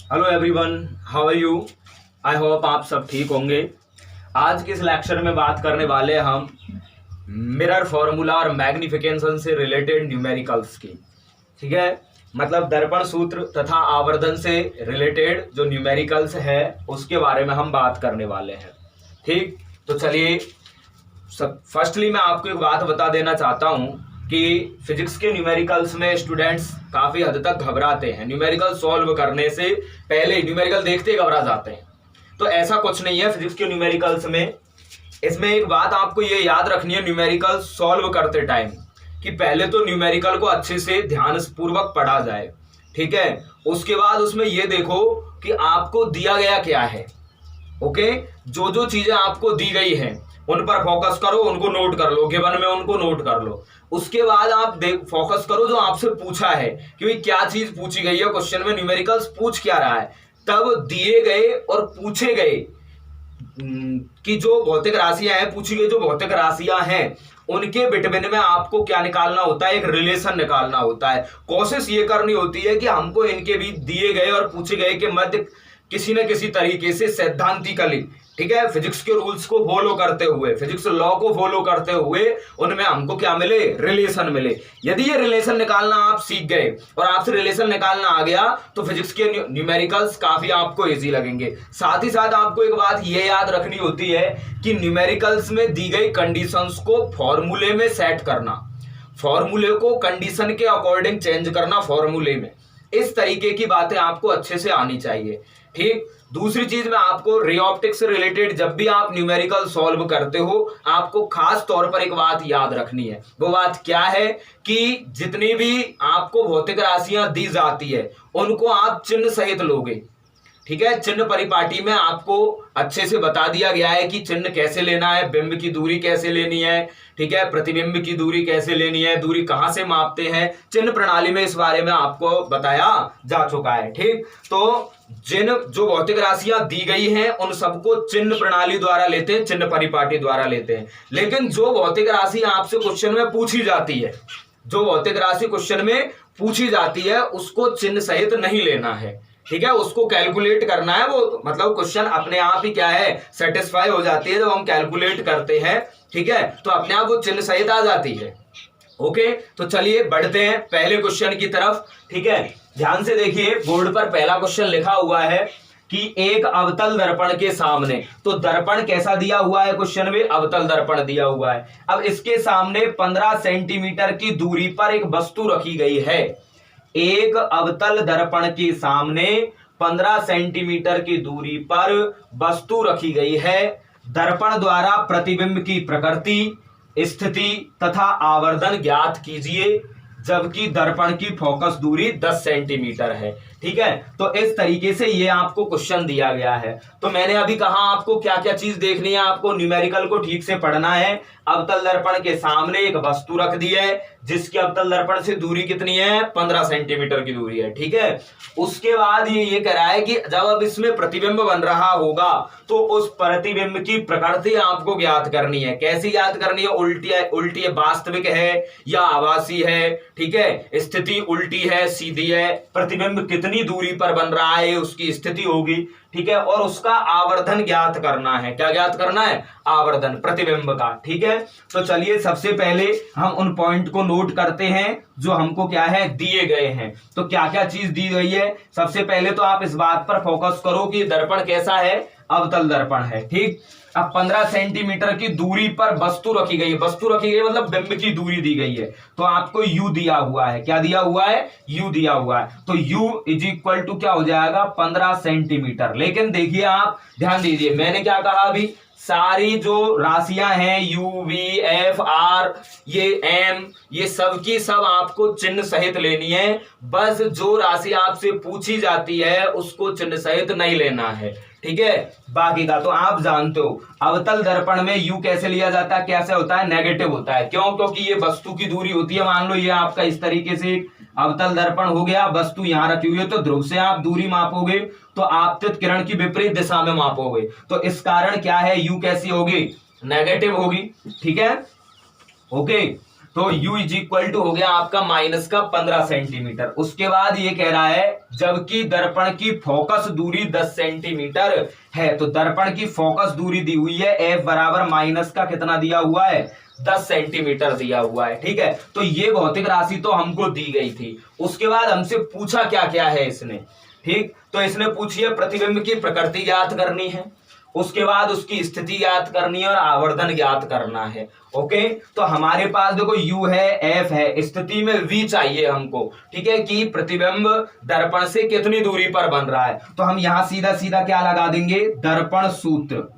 Hello everyone, how are you. I hope आप सब ठीक होंगे। आज के इस लेक्चर में बात करने वाले हम मिरर फॉर्मूला और मैग्निफिकेशन से रिलेटेड न्यूमेरिकल्स की। ठीक है, मतलब दर्पण सूत्र तथा आवर्धन से रिलेटेड जो न्यूमेरिकल्स है उसके बारे में हम बात करने वाले हैं। ठीक, तो चलिए फर्स्टली मैं आपको एक बात बता देना चाहता हूं कि फिजिक्स के न्यूमेरिकल्स में स्टूडेंट्स काफी हद तक घबराते हैं। न्यूमेरिकल सॉल्व करने से पहले न्यूमेरिकल देखते ही घबरा जाते हैं। तो ऐसा कुछ नहीं है फिजिक्स के न्यूमेरिकल्स में। इसमें एक बात आपको ये याद रखनी है न्यूमेरिकल सॉल्व करते टाइम, कि पहले तो न्यूमेरिकल को अच्छे से ध्यान पूर्वक पढ़ा जाए। ठीक है, उसके बाद उसमें ये देखो कि आपको दिया गया क्या है। ओके, जो जो चीजें आपको दी गई हैं उन पर फोकस करो, उनको नोट कर लो, गिवन में उनको नोट कर लो। उसके बाद आप फोकस करो जो आपसे पूछा है कि भाई क्या चीज पूछी गई है क्वेश्चन में, न्यूमेरिकल्स पूछ क्या रहा है। तब दिए गए और पूछे गए कि जो भौतिक राशियां हैं, पूछी गई जो भौतिक राशियां हैं उनके बिटवीन में आपको क्या निकालना होता है, एक रिलेशन निकालना होता है। कोशिश ये करनी होती है कि हमको इनके भी दिए गए और पूछे गए के मध्य किसी न किसी तरीके से सैद्धांतिकली, ठीक है, फिजिक्स के रूल्स को फॉलो करते हुए, फिजिक्स लॉ को फॉलो करते हुए उनमें हमको क्या मिले, रिलेशन मिले। यदि ये रिलेशन निकालना आप सीख गए और आपसे रिलेशन निकालना आ गया तो फिजिक्स के न्यूमेरिकल्स काफी आपको इजी लगेंगे। साथ ही साथ आपको एक बात ये याद रखनी होती है कि न्यूमेरिकल्स में दी गई कंडीशंस को फॉर्मूले में सेट करना, फॉर्मूले को कंडीशन के अकॉर्डिंग चेंज करना फॉर्मूले में, इस तरीके की बातें आपको अच्छे से आनी चाहिए। ठीक, दूसरी चीज में आपको रे ऑप्टिक्स से रिलेटेड जब भी आप न्यूमेरिकल सॉल्व करते हो आपको खास तौर पर एक बात याद रखनी है। वो बात क्या है कि जितनी भी आपको भौतिक राशियां दी जाती है उनको आप चिन्ह सहित लोगे। ठीक है, चिन्ह परिपाटी में आपको अच्छे से बता दिया गया है कि चिन्ह कैसे लेना है, बिंब की दूरी कैसे लेनी है, ठीक है, प्रतिबिंब की दूरी कैसे लेनी है, दूरी कहां से मापते हैं, चिन्ह प्रणाली में इस बारे में आपको बताया जा चुका है। ठीक, तो जो भौतिक राशियां दी गई हैं उन सबको चिन्ह प्रणाली द्वारा लेते हैं, चिन्ह परिपाटी द्वारा लेते हैं। लेकिन जो भौतिक राशि आपसे क्वेश्चन में पूछी जाती है, जो भौतिक राशि क्वेश्चन में पूछी जाती है उसको चिन्ह सहित नहीं लेना है। ठीक है, उसको कैलकुलेट करना है। वो मतलब क्वेश्चन अपने आप ही क्या है, सेटिस्फाई हो जाती है जब हम कैलकुलेट करते हैं। ठीक है, तो अपने आप वो चिन्ह सहित आ जाती है। ओके, तो चलिए बढ़ते हैं पहले क्वेश्चन की तरफ। ठीक है, ध्यान से देखिए, बोर्ड पर पहला क्वेश्चन लिखा हुआ है कि एक अवतल दर्पण के सामने, तो दर्पण कैसा दिया हुआ है क्वेश्चन में, अवतल दर्पण दिया हुआ है। अब इसके सामने 15 सेंटीमीटर की दूरी पर एक वस्तु रखी गई है। एक अवतल दर्पण के सामने 15 सेंटीमीटर की दूरी पर वस्तु रखी गई है। दर्पण द्वारा प्रतिबिंब की प्रकृति, स्थिति तथा आवर्धन ज्ञात कीजिए, जबकि दर्पण की फोकस दूरी 10 सेंटीमीटर है। ठीक है, तो इस तरीके से ये आपको क्वेश्चन दिया गया है। तो मैंने अभी कहा आपको क्या क्या चीज देखनी है, आपको न्यूमेरिकल को ठीक से पढ़ना है। अवतल दर्पण के सामने एक वस्तु रख दी है जिसकी अवतल दर्पण से दूरी कितनी है, 15 सेंटीमीटर की दूरी है। ठीक है, उसके बाद ये कह रहा है कि जब अब इसमें प्रतिबिंब बन रहा होगा तो उस प्रतिबिंब की प्रकृति आपको ज्ञात करनी है। कैसी ज्ञात करनी है, उल्टी है, वास्तविक है या आभासी है। ठीक है, स्थिति उल्टी है, सीधी है, प्रतिबिंब कितनी दूरी पर बन रहा है उसकी स्थिति होगी। ठीक है, और उसका आवर्धन ज्ञात करना है। क्या ज्ञात करना है, आवर्धन प्रतिबिंब का। ठीक है, तो चलिए सबसे पहले हम उन पॉइंट को नोट करते हैं जो हमको क्या है, दिए गए हैं। तो क्या क्या चीज दी गई है, सबसे पहले तो आप इस बात पर फोकस करो कि दर्पण कैसा है, अवतल दर्पण है। ठीक, अब 15 सेंटीमीटर की दूरी पर वस्तु रखी गई है। वस्तु रखी गई मतलब बिंब की दूरी दी गई है। तो आपको u दिया हुआ है, क्या दिया हुआ है, u दिया हुआ है। तो u इज इक्वल टू क्या हो जाएगा, 15 सेंटीमीटर। लेकिन देखिए आप ध्यान दीजिए, मैंने क्या कहा अभी, सारी जो राशियां हैं u v f r ये m, ये सब की सब आपको चिन्ह सहित लेनी है। बस जो राशि आपसे पूछी जाती है उसको चिन्ह सहित नहीं लेना है। ठीक है, बाकी का तो आप जानते हो। अवतल दर्पण में u कैसे लिया जाता है, कैसे होता है, नेगेटिव होता है। क्यों, क्योंकि ये वस्तु की दूरी होती है। मान लो ये आपका इस तरीके से अवतल दर्पण हो गया, वस्तु यहां रखी हुई है, तो ध्रुव से आप दूरी मापोगे तो आपतित किरण की विपरीत दिशा में मापोगे। तो इस कारण क्या है, u कैसी होगी, नेगेटिव होगी। ठीक है, ओके, तो u इज इक्वल टू हो गया आपका माइनस का 15 सेंटीमीटर। उसके बाद ये कह रहा है जबकि दर्पण की फोकस दूरी 10 सेंटीमीटर है, तो दर्पण की फोकस दूरी दी हुई है f बराबर माइनस का कितना दिया हुआ है, 10 सेंटीमीटर दिया हुआ है। ठीक है, तो ये भौतिक राशि तो हमको दी गई थी। उसके बाद हमसे पूछा क्या क्या है इसने, ठीक, तो इसने पूछी है प्रतिबिंब की प्रकृति ज्ञात करनी है, उसके बाद उसकी स्थिति ज्ञात करनी है और आवर्धन ज्ञात करना है। ओके, तो हमारे पास देखो u है, f है, स्थिति में v चाहिए हमको। ठीक है, कि प्रतिबिंब दर्पण से कितनी दूरी पर बन रहा है, तो हम यहां सीधा सीधा क्या लगा देंगे, दर्पण सूत्र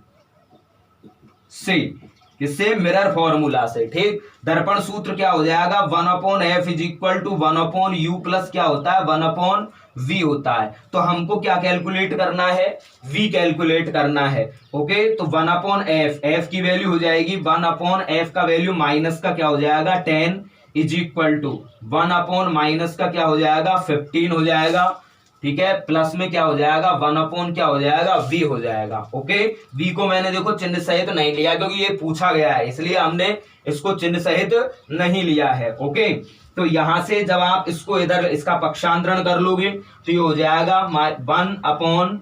से, किससे, मिरर फॉर्मूला से। ठीक, दर्पण सूत्र क्या हो जाएगा, 1/f is equal to 1/u plus क्या होता है, 1/v होता है। तो हमको क्या कैलकुलेट करना है, v कैलकुलेट करना है। ओके, तो 1/f, f की वैल्यू हो जाएगी 1/f का वैल्यू माइनस का क्या हो जाएगा 10 इज इक्वल टू 1/ माइनस का क्या हो जाएगा 15 हो जाएगा। ठीक है, प्लस में क्या हो जाएगा 1/ क्या हो जाएगा v हो जाएगा। ओके, v को मैंने देखो चिन्ह सहित नहीं लिया क्योंकि ये पूछा गया है, इसलिए हमने इसको चिन्ह सहित नहीं लिया है। ओके, तो यहां से जब आप इसको इधर इसका पक्षांतरण कर लोगे तो ये हो जाएगा 1/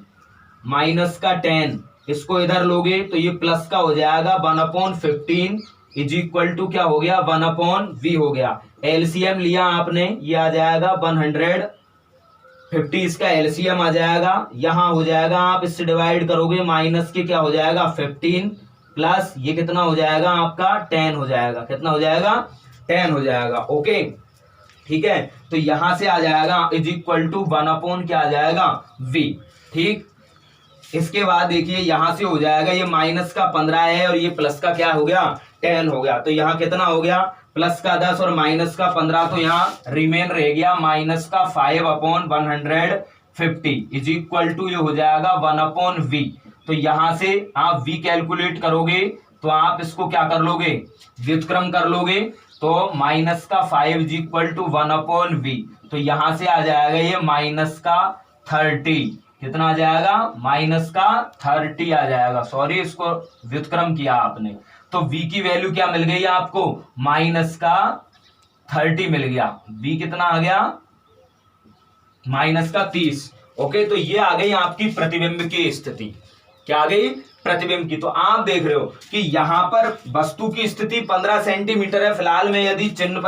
माइनस का 10, इसको इधर लोगे तो ये प्लस का हो जाएगा 1/15 इज इक्वल टू क्या हो गया 1/v हो गया। एलसीएम लिया आपने, ये आ जाएगा 150, इसका एलसीएम आ जाएगा, यहां हो जाएगा आप इससे डिवाइड करोगे माइनस के क्या हो जाएगा 15 प्लस ये कितना हो जाएगा आपका 10 हो जाएगा, कितना हो जाएगा 10 हो जाएगा। ओके, ठीक है, तो यहां से आ जाएगा इज इक्वल टू 1/ क्या आ जाएगा v। ठीक, इसके बाद देखिए यहां से हो जाएगा ये माइनस का 15 है और ये प्लस का क्या हो गया 10 हो गया, तो यहाँ कितना हो गया प्लस का 10 और माइनस का 15, तो यहाँ रिमेन रह गया माइनस का 5/150 इज इक्वल टू ये हो जाएगा 1/v। तो यहां से आप v कैलकुलेट करोगे तो आप इसको क्या कर लोगे, व्युत्क्रम कर लोगे, तो माइनस का 5 इज इक्वल टू 1/v। तो यहां से आ जाएगा ये माइनस का 30, कितना आ जाएगा माइनस का 30 आ जाएगा। सॉरी, इसको व्युत्क्रम किया आपने, तो v की वैल्यू क्या मिल गई आपको, माइनस का 30 मिल गया। v कितना आ गया, माइनस का 30। ओके, तो ये आ गई आपकी प्रतिबिंब की स्थिति, क्या आ गई, प्रतिबिंब की। तो आप देख रहे हो कि यहां पर वस्तु की स्थिति 15 सेंटीमीटर है। फिलहाल में यदि चिन्ह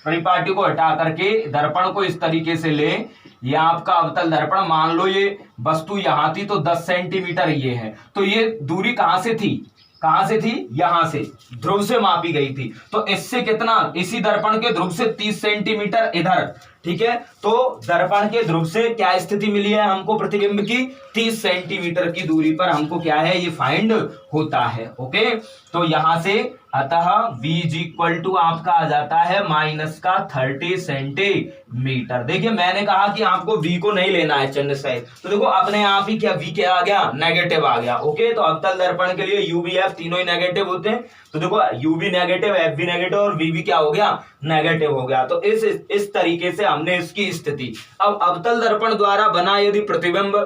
परिपाटी को हटा करके दर्पण को इस तरीके से ले, ये आपका अवतल दर्पण, मान लो ये वस्तु यहां थी तो 10 सेंटीमीटर ये है, तो ये दूरी कहां से थी, कहां से थी, यहां से ध्रुव से मापी गई थी। तो इससे कितना, इसी दर्पण के ध्रुव से 30 सेंटीमीटर इधर। ठीक है, तो दर्पण के ध्रुव से क्या स्थिति मिली है हमको प्रतिबिंब की, 30 सेंटीमीटर की दूरी पर हमको क्या है ये फाइंड होता है। ओके, तो यहां से अतः v इज इक्वल टू आपका आ जाता है माइनस का 30 सेंटीमीटर। देखिए मैंने कहा कि आपको v को नहीं लेना है चिन्ह सहित, तो देखो अपने आप ही क्या v क्या आ गया, नेगेटिव आ गया। ओके, तो अवतल दर्पण के लिए u v f तीनों ही नेगेटिव होते हैं, तो देखो u भी नेगेटिव, f भी नेगेटिव और v भी क्या हो गया, नेगेटिव हो गया। तो इस तरीके से हमने इसकी स्थिति। अब अवतल दर्पण द्वारा बना यदि प्रतिबिंब,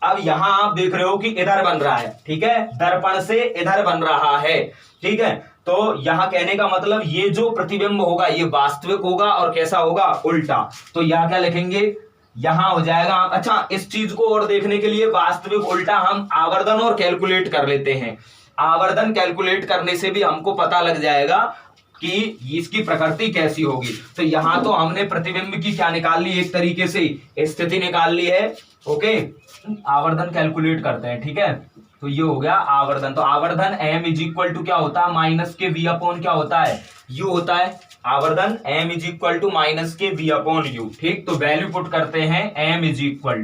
अब यहां आप देख रहे हो कि इधर बन रहा है, ठीक है, दर्पण से इधर बन रहा है। ठीक है, तो यहां कहने का मतलब ये जो प्रतिबिंब होगा ये वास्तविक होगा और कैसा होगा, उल्टा। तो यहां क्या लिखेंगे, यहां हो जाएगा। अच्छा, इस चीज को और देखने के लिए वास्तविक उल्टा हम आवर्धन और कैलकुलेट कर लेते हैं। आवर्धन कैलकुलेट करने से भी हमको पता लग जाएगा कि इसकी प्रकृति कैसी होगी। तो यहां तो हमने प्रतिबिंब की क्या निकाल ली, एक तरीके से स्थिति निकाल ली है। ओके, आवर्धन कैलकुलेट करते हैं। ठीक है, तो ये हो गया आवर्धन। तो आवर्धन m इज इक्वल टू क्या होता है, माइनस के v अपॉन क्या होता है, u होता है। आवर्धन m is equal to minus के v अपॉन u। ठीक, तो वैल्यू पुट करते हैं m is equal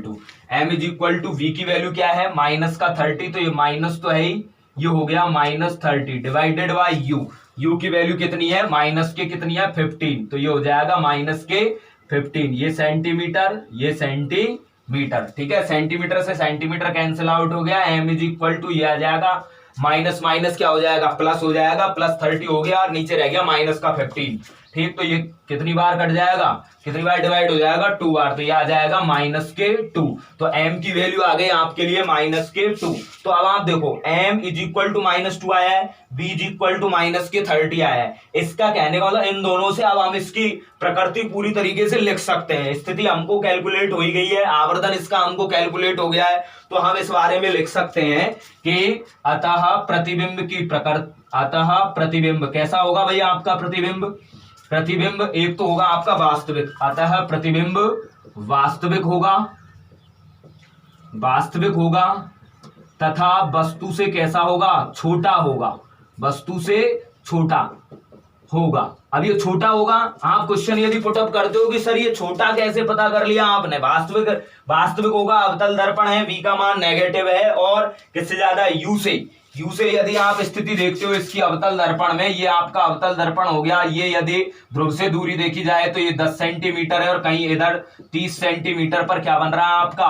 to v की वैल्यू क्या है, माइनस का 30, तो ये माइनस तो है ही, ये हो गया minus 30 divided by u। u की वैल्यू कितनी है, माइनस के कितनी है 15, तो ये हो जाएगा माइनस के 15। ये सेंटीमीटर, ये सेंटीमीटर। ठीक है, सेंटीमीटर से सेंटीमीटर कैंसिल आउट हो गया। m इज इक्वल टू ये आ जाएगा माइनस माइनस क्या हो जाएगा, प्लस हो जाएगा, प्लस 30 हो गया और नीचे रह गया माइनस का 15। ठीक, तो ये कितनी बार कट जाएगा, कितनी बार डिवाइड हो जाएगा, 2 बार, तो ये आ जाएगा -2। तो m की वैल्यू आ गई आपके लिए -2। तो अब आप देखो m इज इक्वल टू -2 आया है, b इज इक्वल टू -30 आया है। इसका कहने का मतलब इन दोनों से अब हम इसकी प्रकृति पूरी तरीके से लिख सकते हैं। स्थिति हमको कैलकुलेट हो ही गई है, आवर्धन इसका हमको कैलकुलेट हो गया है, तो हम इस बारे में लिख सकते हैं कि अतः प्रतिबिंब की प्रकृति, अतः प्रतिबिंब कैसा होगा भैया आपका प्रतिबिंब, प्रतिबिंब एक तो होगा आपका वास्तविक, अतः प्रतिबिंब वास्तविक होगा, वास्तविक होगा, तथा वस्तु से कैसा होगा, छोटा होगा, वस्तु से छोटा होगा। अब ये छोटा होगा, आप क्वेश्चन यदि पुटअप करते हो कि सर ये छोटा कैसे पता कर लिया आपने, वास्तविक, वास्तविक होगा, अवतल दर्पण है, v का मान नेगेटिव है और किससे ज्यादा, u से यदि आप स्थिति देखते हो इसकी अवतल दर्पण में, ये आपका अवतल दर्पण हो गया, ये यदि ध्रुव से दूरी देखी जाए तो ये 10 सेंटीमीटर है और कहीं इधर 30 सेंटीमीटर पर क्या बन रहा है आपका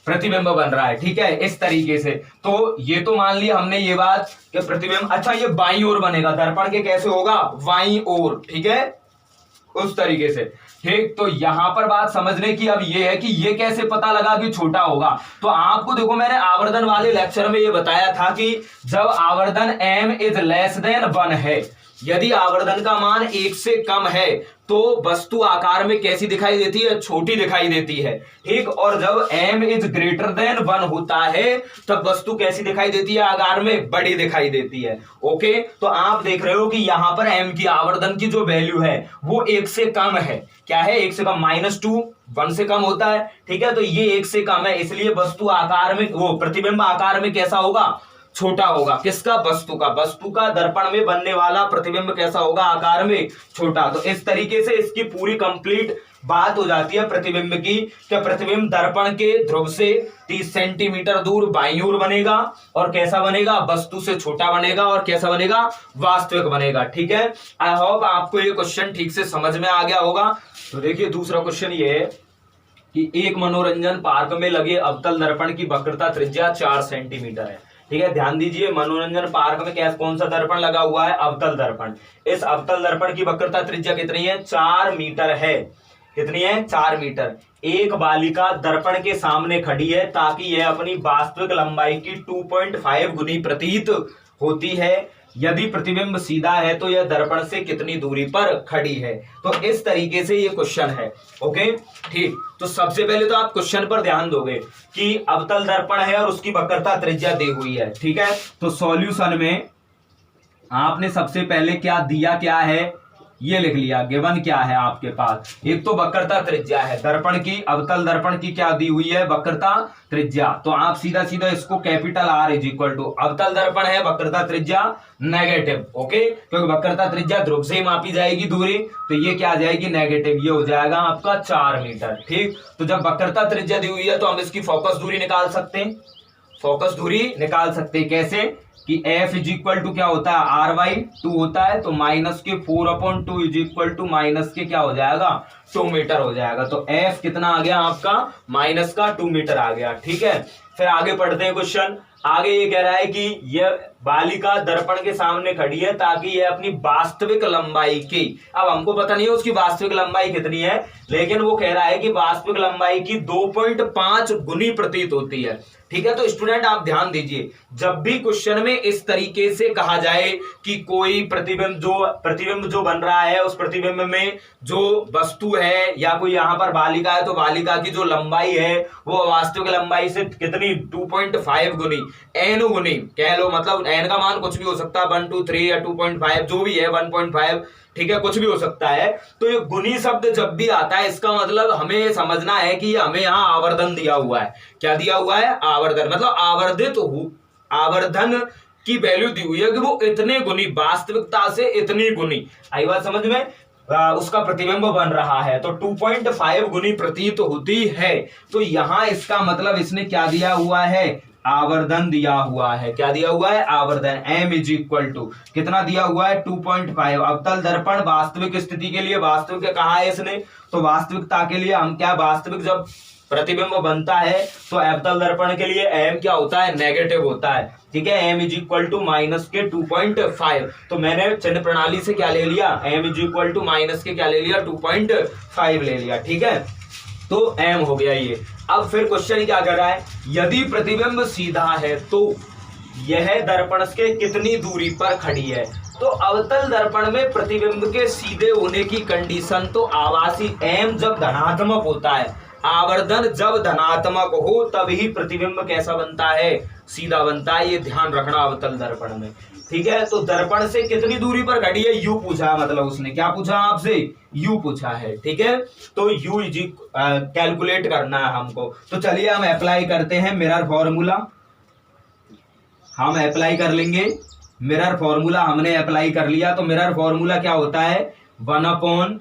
प्रतिबिंब बन रहा है। ठीक है, इस तरीके से। तो ये तो मान लिया हमने ये बात कि प्रतिबिंब, अच्छा ये बाईं ओर बनेगा, दर्पण के कैसे होगा, बाईं ओर, ठीक है, उस तरीके से। ठीक, तो यहां पर बात समझने की अब ये है कि ये कैसे पता लगा कि छोटा होगा। तो आपको देखो मैंने आवर्धन वाले लेक्चर में ये बताया था कि जब आवर्धन m इज लेस देन 1 है, यदि आवर्धन का मान 1 से कम है तो वस्तु आकार में कैसी दिखाई देती है, छोटी दिखाई देती है। ठीक, और जब m इज ग्रेटर देन 1 होता है तब वस्तु कैसी दिखाई देती है, आकार में बड़ी दिखाई देती है। ओके, तो आप देख रहे हो कि यहां पर m की आवर्धन की जो वैल्यू है वो 1 से कम है। क्या है, 1 से कम, -2 1 से कम होता है। ठीक है, तो ये 1 से कम है, इसलिए वस्तु आकार में, वो प्रतिबिंब आकार में कैसा होगा, छोटा होगा। किसका, वस्तु का, वस्तु का दर्पण में बनने वाला प्रतिबिंब कैसा होगा, आकार में छोटा। तो इस तरीके से इसकी पूरी कंप्लीट बात हो जाती है प्रतिबिंब की, कि प्रतिबिंब दर्पण के ध्रुव से 30 सेंटीमीटर दूर बाईं ओर बनेगा और कैसा बनेगा, वस्तु से छोटा बनेगा और कैसा बनेगा, वास्तविक बनेगा। ठीक है, आई होप आपको ये क्वेश्चन ठीक से समझ में आ गया होगा। तो देखिए दूसरा क्वेश्चन ये है कि एक मनोरंजन पार्क में लगे अवतल दर्पण की वक्रता त्रिज्या 4 सेंटीमीटर है। ठीक है, ध्यान दीजिए, मनोरंजन पार्क में क्या, कौन सा दर्पण लगा हुआ है, अवतल दर्पण। इस अवतल दर्पण की वक्रता त्रिज्या कितनी है, 4 मीटर है। कितनी है, 4 मीटर। एक बालिका दर्पण के सामने खड़ी है ताकि यह अपनी वास्तविक लंबाई की 2.5 गुनी प्रतीत होती है। यदि प्रतिबिंब सीधा है तो यह दर्पण से कितनी दूरी पर खड़ी है। तो इस तरीके से ये क्वेश्चन है। ओके, ठीक, तो सबसे पहले तो आप क्वेश्चन पर ध्यान दोगे कि अवतल दर्पण है और उसकी वक्रता त्रिज्या दी हुई है। ठीक है, तो सॉल्यूशन में आपने सबसे पहले क्या दिया, क्या है, ये लिख लिया, गिवन क्या है आपके पास, एक तो वक्रता त्रिज्या है दर्पण की, अवतल दर्पण की क्या दी हुई है, वक्रता त्रिज्या। तो आप सीधा सीधा इसको capital R is equal to, अवतल दर्पण है, वक्रता त्रिज्या नेगेटिव। ओके, क्योंकि वक्रता त्रिज्या ध्रुव से ही मापी जाएगी दूरी, तो ये क्या आ जाएगी, नेगेटिव, ये हो जाएगा आपका 4 मीटर। ठीक, तो जब वक्रता त्रिज्या दी हुई है तो हम इसकी फोकस दूरी निकाल सकते हैं, फोकस दूरी निकाल सकते हैं। कैसे कि f इज इक्वल टू क्या होता है, r/2 होता है, तो -4/2 इज इक्वल टू माइनस के क्या हो जाएगा, 2 मीटर हो जाएगा। तो f कितना आ गया आपका, -2 मीटर आ गया। ठीक है, फिर आगे पढ़ते हैं क्वेश्चन। आगे ये कह रहा है कि यह बालिका दर्पण के सामने खड़ी है ताकि यह अपनी वास्तविक लंबाई की, अब हमको पता नहीं है उसकी वास्तविक लंबाई कितनी है, लेकिन वो कह रहा है कि वास्तविक लंबाई की 2.5 गुनी प्रतीत होती है। ठीक है, तो स्टूडेंट आप ध्यान दीजिए, जब भी क्वेश्चन में इस तरीके से कहा जाए कि कोई प्रतिबिंब जो बन रहा है, उस प्रतिबिंब में जो वस्तु है या कोई यहाँ पर बालिका है, तो बालिका की जो लंबाई है वो वास्तविक लंबाई से कितनी, 2.5 गुनी, n गुनी कह लो, मतलब n का मान कुछ भी हो सकता है, 1 2 3 या 2.5 जो भी है, 1.5, ठीक है, कुछ भी हो सकता है। तो ये गुनी शब्द जब भी आता है इसका मतलब हमें समझना है कि हमें यहाँ आवर्धन दिया हुआ है। क्या दिया हुआ है, आवर्धन, मतलब आवर्धन की वैल्यू दी हुई है कि वो इतने गुनी, वास्तविकता से इतनी गुनी, आई बात समझ में, उसका प्रतिबिंब बन रहा है, तो 2.5 गुनी प्रतीत होती है। तो यहां इसका मतलब इसने क्या दिया हुआ है, आवर्धन दिया हुआ है। क्या दिया हुआ है, आवर्धन, m इज इक्वल टू कितना दिया हुआ है, 2.5। अवतल दर्पण वास्तविक स्थिति के लिए, वास्तविक कहा है इसने, तो वास्तविकता के लिए हम क्या, वास्तविक जब प्रतिबिंब बनता है तो अवतल दर्पण के लिए m क्या होता है, नेगेटिव होता है। ठीक है, m is equal to minus के 2.5। तो मैंने चिन्ह प्रणाली से क्या ले लिया, m is equal to minus के क्या ले लिया, 2.5 ले लिया। ठीक है, तो m हो गया ये। अब फिर क्वेश्चन क्या कर रहा है, यदि प्रतिबिंब सीधा है तो यह दर्पण के कितनी दूरी पर खड़ी है। तो अवतल दर्पण में प्रतिबिंब के सीधे होने की कंडीशन तो आवासी m जब धनात्मक होता है, आवर्धन जब धनात्मक हो तभी प्रतिबिंब कैसा बनता है, सीधा बनता है। ये ध्यान रखना अवतल दर्पण में। ठीक है, तो दर्पण से कितनी दूरी पर खड़ी है, u पूछा, मतलब उसने क्या पूछा आपसे, u पूछा है। ठीक है, तो u कैलकुलेट करना है हमको। तो चलिए हम अप्लाई करते हैं मिरर फॉर्मूला। हम अप्लाई कर लेंगे मिरर फॉर्मूला, हमने अप्लाई कर लिया। तो मिरर फॉर्मूला क्या होता है, 1/v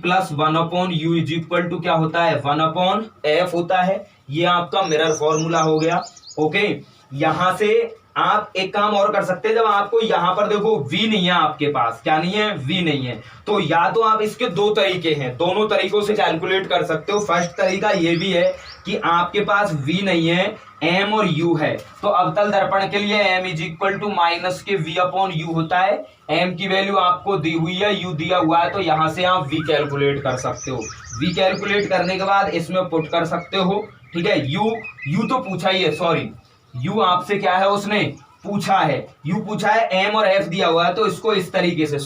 plus 1/u is equal to क्या होता है, 1/f होता है। ये आपका मिरर फॉर्मूला हो गया। ओके, यहां से आप एक काम और कर सकते हैं, जब आपको यहां पर देखो v नहीं है आपके पास, क्या नहीं है, v नहीं है, तो या तो आप इसके दो तरीके हैं, दोनों तरीकों से कैलकुलेट कर सकते हो। फर्स्ट तरीका ये भी है कि आपके पास v नहीं है, m और u है, तो अवतल दर्पण के लिए m is equal to minus के v अपॉन u होता है। m की वैल्यू आपको दी हुई है, u दिया हुआ है, तो यहां से आप v कैलकुलेट कर सकते हो। v कैलकुलेट करने के बाद इसमें पुट कर सकते हो। ठीक है, u तो पूछा ही है, सॉरी u आपसे क्या है, उसने पूछा है, u पूछा है, m और f दिया हुआ है। तो इसको इस तरीके से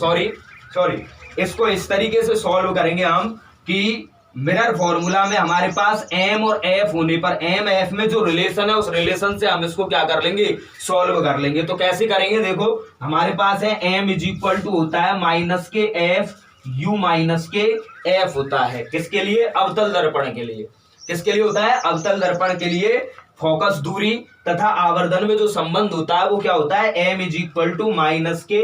इसको इस तरीके से सॉल्व करेंगे हम कि मिरर फॉर्मूला में हमारे पास m और f होने पर m f में जो रिलेशन है, उस रिलेशन से हम इसको क्या कर लेंगे, सॉल्व कर लेंगे। तो कैसे करेंगे, देखो हमारे पास है m इज इक्वल टू होता है माइनस के f, u माइनस के f होता है, किसके लिए, अवतल दर्पण के लिए। किसके लिए होता है, अवतल दर्पण के लिए। फोकस दूरी तथा आवर्धन में जो संबंध होता है वो क्या होता है, m is equal to minus के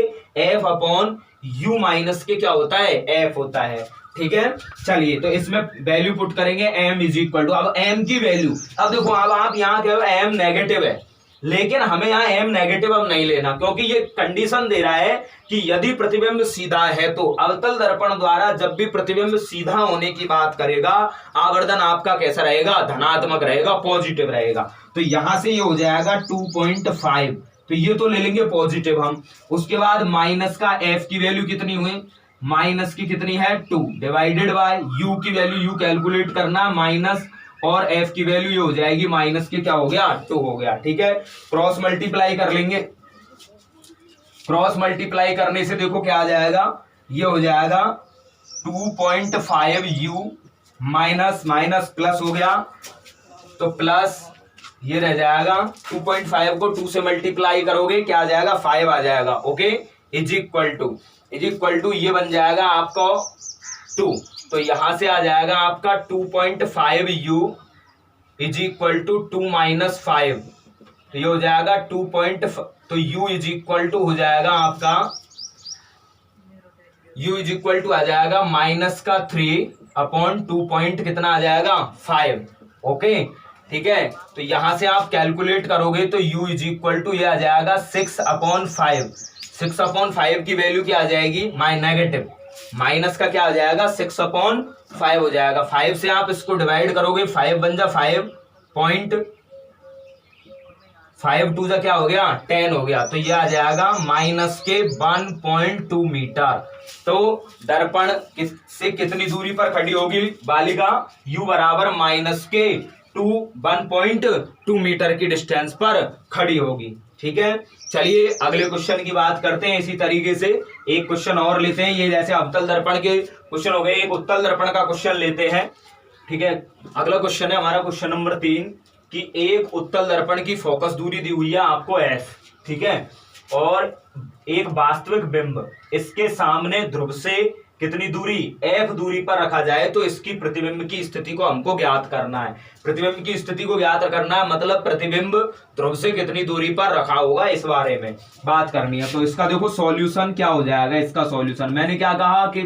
f अपॉन u माइनस के क्या होता है, f होता है। ठीक है, चलिए तो इसमें वैल्यू पुट करेंगे, m इज इक्वल टू, अब m की वैल्यू, अब देखो अब आप यहाँ कह रहे हो m नेगेटिव है, लेकिन हमें यहाँ m नेगेटिव अब नहीं लेना, क्योंकि ये कंडीशन दे रहा है कि यदि प्रतिबिंब सीधा है तो अवतल दर्पण द्वारा जब भी प्रतिबिंब सीधा होने की बात करेगा, आवर्धन आपका कैसा रहेगा, धनात्मक रहेगा, पॉजिटिव रहेगा। तो यहां से ये हो जाएगा 2.5, तो ये तो ले लेंगे पॉजिटिव हम। उसके बाद माइनस का f की वैल्यू कितनी हुई, माइनस की कितनी है, 2 डिवाइडेड बाय u की वैल्यू, u कैलकुलेट करना, माइनस और f की वैल्यू ये हो जाएगी माइनस की क्या हो गया, 2 हो गया। ठीक है, क्रॉस मल्टीप्लाई कर लेंगे। क्रॉस मल्टीप्लाई करने से देखो क्या आ जाएगा, ये हो जाएगा 2.5u माइनस माइनस प्लस हो गया, तो प्लस ये रह जाएगा 2.5 को 2 से मल्टीप्लाई करोगे क्या आ जाएगा, 5 आ जाएगा। ओके, इज इक्वल टू ये बन जाएगा आपका 2, तो यहां से आ जाएगा आपका 2.5u is equal to 2 minus 5, तो ये हो जाएगा 2.5, तो u इज इक्वल टू हो जाएगा आपका, u इज इक्वल टू आ जाएगा माइनस का 3 अपॉन 2 पॉइंट कितना आ जाएगा, 5। ओके, ठीक है, तो यहां से आप कैलकुलेट करोगे तो u इज इक्वल टू ये आ जाएगा 6/5। 6/5 की वैल्यू क्या आ जाएगी, नेगेटिव, माइनस का क्या आ जाएगा, 6/5 हो जाएगा। 5 से आप इसको डिवाइड करोगे, 5 बन जा 5.5 जा क्या हो गया, 10 हो गया, तो ये आ जाएगा माइनस के 1.2 मीटर। तो दर्पण से कितनी दूरी पर खड़ी होगी बालिका, u बराबर माइनस के 1.2 मीटर की डिस्टेंस पर खड़ी होगी। ठीक है, चलिए अगले क्वेश्चन की बात करते हैं। इसी तरीके से एक क्वेश्चन और लेते हैं, ये जैसे अवतल दर्पण के क्वेश्चन हो गए, एक उत्तल दर्पण का क्वेश्चन लेते हैं। ठीक है, अगला क्वेश्चन है हमारा क्वेश्चन नंबर 3 कि एक उत्तल दर्पण की फोकस दूरी दी हुई है आपको f, ठीक है, और एक वास्तविक बिंब इसके सामने ध्रुव से कितनी दूरी, f दूरी पर रखा जाए तो इसकी प्रतिबिंब की स्थिति को हमको ज्ञात करना है। प्रतिबिंब की स्थिति को ज्ञात करना है, मतलब प्रतिबिंब ध्रुव से कितनी दूरी पर रखा होगा, इस बारे में बात करनी है। तो इसका देखो सॉल्यूशन क्या हो जाएगा, इसका सॉल्यूशन मैंने क्या कहा कि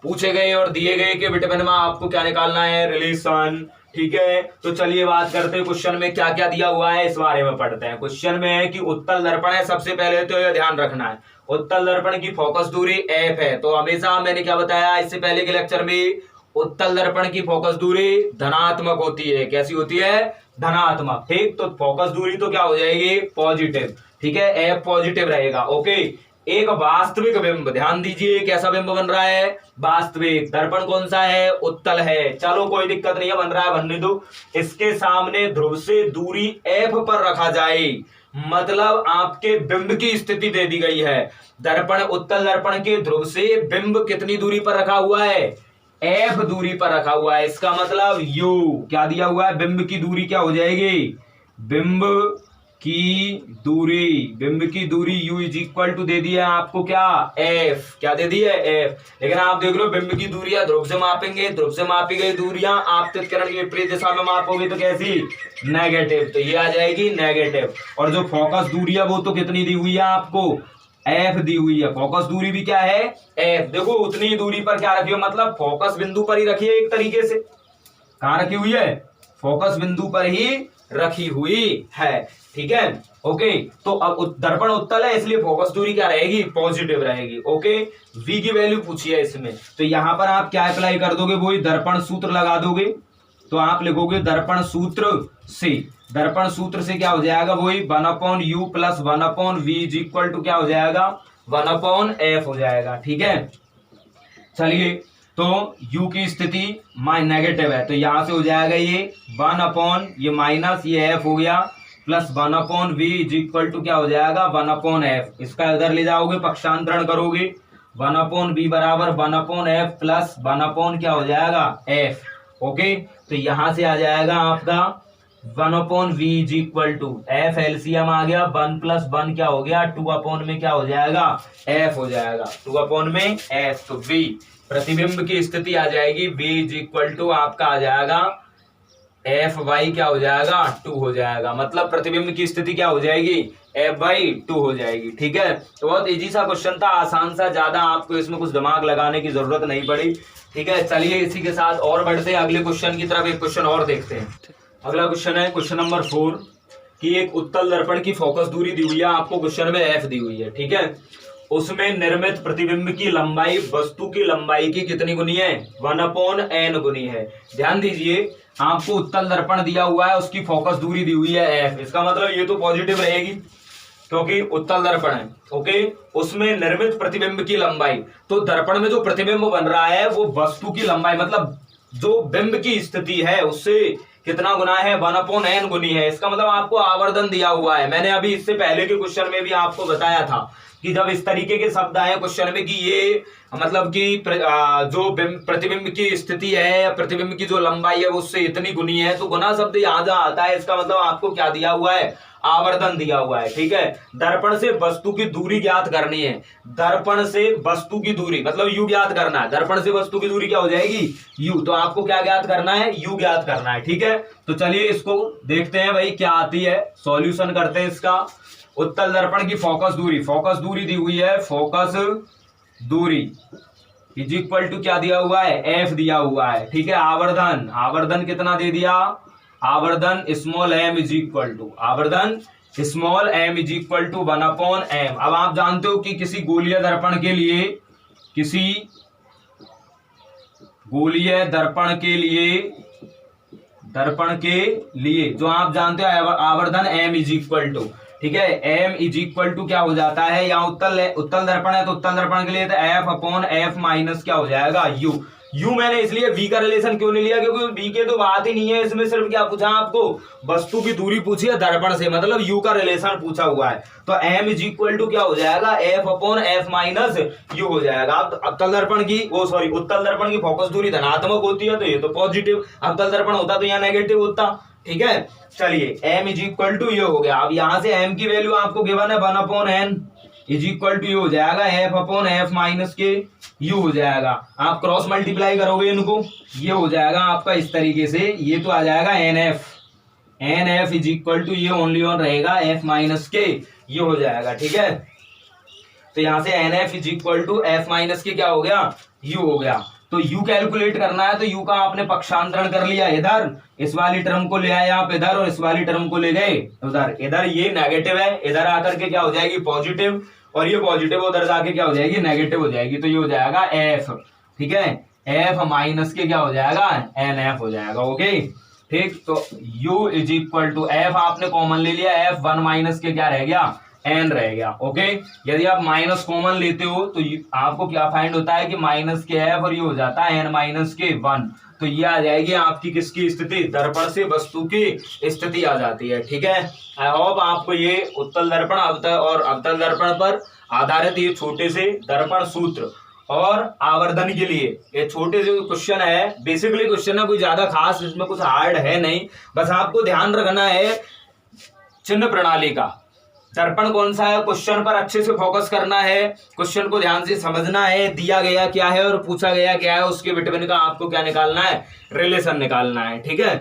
पूछे गए और दिए गए के विटामिन में आपको क्या निकालना है, रिलेशन। ठीक है, तो चलिए बात करते हैं क्वेश्चन में क्या क्या दिया हुआ है, इस बारे में पढ़ते हैं। क्वेश्चन में है कि उत्तल दर्पण है, सबसे पहले तो यह ध्यान रखना है उत्तल दर्पण की फोकस दूरी f है। तो हमेशा मैंने क्या बताया इससे पहले के लेक्चर में, उत्तल दर्पण की फोकस दूरी धनात्मक होती है। कैसी होती है? धनात्मक। ठीक, तो फोकस दूरी तो क्या हो जाएगी? पॉजिटिव। ठीक है, एफ पॉजिटिव रहेगा। ओके, एक वास्तविक बिंब, ध्यान दीजिए कैसा बिंब बन रहा है? वास्तविक। दर्पण कौन सा है? उत्तल है। चलो कोई दिक्कत नहीं है, बन रहा है, बनने दो। इसके सामने ध्रुव से दूरी एफ पर रखा जाए, मतलब आपके बिंब की स्थिति दे दी गई है। दर्पण, उत्तल दर्पण के ध्रुव से बिंब कितनी दूरी पर रखा हुआ है? एफ दूरी पर रखा हुआ है। इसका मतलब यू क्या दिया हुआ है? बिंब की दूरी क्या हो जाएगी? बिंब की दूरी u इज इक्वल टू दे दिया आपको क्या? एफ। क्या दे दी है? एफ। लेकिन आप देख रहे हो बिंब की दूरियां ध्रुव से मापेंगे, ध्रुव से मापी गई दूरियां आपतित किरण की विपरीत दिशा में मापोगे तो कैसी? नेगेटिव। तो ये आ जाएगी नेगेटिव। और जो फोकस दूरी है वो तो कितनी दी हुई है आपको? एफ दी हुई है। फोकस दूरी भी क्या है? एफ। देखो उतनी दूरी पर क्या रखी हो, मतलब फोकस बिंदु पर ही रखी है एक तरीके से। कहां रखी हुई है? फोकस बिंदु पर ही रखी हुई है। ठीक है, ओके। तो अब दर्पण उत्तल है इसलिए फोकस दूरी क्या रहेगी? पॉजिटिव रहेगी। ओके, v की वैल्यू पूछी है इसमें, तो यहां पर आप क्या अप्लाई कर दोगे? वही दर्पण सूत्र लगा दोगे। तो आप लिखोगे दर्पण सूत्र से, दर्पण सूत्र से क्या हो जाएगा? वही 1/u plus 1/v is equal to क्या हो जाएगा? 1/f हो जाएगा। ठीक है, चलिए, तो u की स्थिति नेगेटिव है, तो यहां से हो जाएगा ये 1/ ये माइनस ये f हो गया, plus 1/v is equal to क्या हो जाएगा? 1/f। इसका इधर ले जाओगे, पक्षांतरण करोगे, 1/v बराबर 1/f प्लस 1/ क्या हो जाएगा? f। ओके, तो यहां से आ जाएगा आपका 1/v is equal to f, LCM आ गया, 1 प्लस 1 क्या हो गया? 2/में में क्या हो जाएगा? f हो जाएगा, 2/में में f। तो v प्रतिबिंब की स्थिति आ जाएगी, v इज इक्वल टू आपका आ जाएगा Fy क्या हो जाएगा? 2 हो जाएगा। मतलब प्रतिबिंब की स्थिति क्या हो जाएगी? Fy 2 हो जाएगी। ठीक है, तो बहुत इजी सा क्वेश्चन था, आसान सा, ज्यादा आपको इसमें कुछ दिमाग लगाने की जरूरत नहीं पड़ी। ठीक है, चलिए इसी के साथ और बढ़ते हैं अगले क्वेश्चन की तरफ। एक क्वेश्चन और देखते हैं। अगला क्वेश्चन है क्वेश्चन नंबर 4 कि एक उत्तल दर्पण की फोकस दूरी दी हुई है आपको, क्वेश्चन में f दी हुई है। ठीक है, उसमें निर्मित प्रतिबिंब की लंबाई वस्तु की लंबाई की कितनी गुनी है? 1/n गुनी है। ध्यान दीजिए, आपको उत्तल दर्पण दिया हुआ है, उसकी फोकस दूरी दी हुई है f। इसका मतलब ये तो पॉजिटिव रहेगी क्योंकि उत्तल दर्पण है। ओके, उसमें निर्मित प्रतिबिंब की लंबाई, तो दर्पण में जो प्रतिबिंब बन रहा है वो वस्तु की लंबाई, मतलब जो बिंब की स्थिति है उससे कितना गुना है? 1/n गुनी है। इसका मतलब आपको आवर्धन दिया हुआ है। मैंने अभी इससे पहले के क्वेश्चन में भी आपको बताया था कि जब इस तरीके के शब्द आए क्वेश्चन में कि ये मतलब कि जो प्रतिबिंब की स्थिति है या प्रतिबिंब की जो लंबाई है उससे इतनी गुनी है, तो गुना शब्द यहाँ जहाँ आता है इसका मतलब आपको क्या दिया हुआ है? आवर्धन दिया हुआ है। ठीक है, दर्पण से वस्तु की दूरी ज्ञात करनी है। दर्पण से वस्तु की दूरी मतलब u ज्ञात करना है। दर्पण से वस्तु की दूरी क्या हो जाएगी? u। तो आपको क्या ज्ञात करना है? u ज्ञात करना है। ठीक है, तो चलिए इसको देखते हैं भाई क्या आती है, सॉल्यूशन करते हैं इसका। उत्तल दर्पण की फोकस दूरी दी हुई है, फोकस दूरी इज इक्वल टू क्या दिया हुआ है? f दिया हुआ है। ठीक है, आवर्धन कितना दे दिया? आवर्धन small m is equal to 1/m। अब आप जानते हो कि किसी गोलीय दर्पण के लिए जो आप जानते हो आवर्धन m इज इक्वल टू, ठीक है, m इज इक्वल टू क्या हो जाता है? यहाँ उत्तल दर्पण है तो उत्तल दर्पण के लिए तो f/f माइनस क्या हो जाएगा? u मैंने इसलिए v का रिलेशन क्यों नहीं लिया क्योंकि v के तो बात ही नहीं है इसमें, सिर्फ क्या पूछा आपको? वस्तु की दूरी पूछी है दर्पण से, मतलब u का रिलेशन पूछा हुआ है। तो m इज इक्वल टू क्या हो जाएगा? f/f माइनस u हो जाएगा। अब उत्तल दर्पण की फोकस दूरी धनात्मक होती है तो ये तो पॉजिटिव, अवतल दर्पण होता तो यहाँ नेगेटिव होता। ठीक है, चलिए m इज इक्वल टू ये हो गया। अब यहाँ से m की वैल्यू आपको गिवन है 1/n इज इक्वल टू ये हो जाएगा f/f माइनस के u हो जाएगा। आप क्रॉस मल्टीप्लाई करोगे इनको, ये हो जाएगा आपका इस तरीके से, ये तो आ जाएगा nf इज इक्वल टू ये ओनली ऑन रहेगा f माइनस के, ये हो जाएगा। ठीक है, तो यहाँ से nf is equal to f minus के क्या हो गया? u हो गया। तो u कैलकुलेट करना है तो u का आपने पक्षांतरण कर लिया, इधर इस वाली टर्म को ले आए आप इधर और इस वाली टर्म को ले गए उधर। इधर ये नेगेटिव है, इधर आकर के क्या हो जाएगी? पॉजिटिव, और ये पॉजिटिव उधर जाके क्या हो जाएगी? नेगेटिव हो जाएगी। तो ये हो जाएगा f। ठीक है, एफ माइनस के क्या हो जाएगा, एन एफ हो जाएगा। ओके ठीक, तो u is equal to F आपने कॉमन ले लिया, एफ वन माइनस के क्या रह गया, एन रह गया। ओके यदि आप माइनस कॉमन लेते हो तो आपको क्या फाइंड होता है कि माइनस के एफ और ये हो जाता है एन माइनस के वन। तो ये आ जाएगी आपकी किसकी स्थिति, दर्पण से वस्तु की स्थिति आ जाती है। ठीक है, आई होप आपको ये उत्तल दर्पण और अवतल दर्पण पर आधारित ये छोटे से दर्पण सूत्र और आवर्धन के लिए ये छोटे से क्वेश्चन है, बेसिकली क्वेश्चन है, कोई ज्यादा खास इसमें कुछ हार्ड है नहीं, बस आपको ध्यान रखना है चिन्ह प्रणाली का, दर्पण कौन सा है, क्वेश्चन पर अच्छे से फोकस करना है, क्वेश्चन को ध्यान से समझना है, दिया गया क्या है और पूछा गया क्या है, उसके बिटवीन का आपको क्या निकालना है, रिलेशन निकालना है। ठीक है,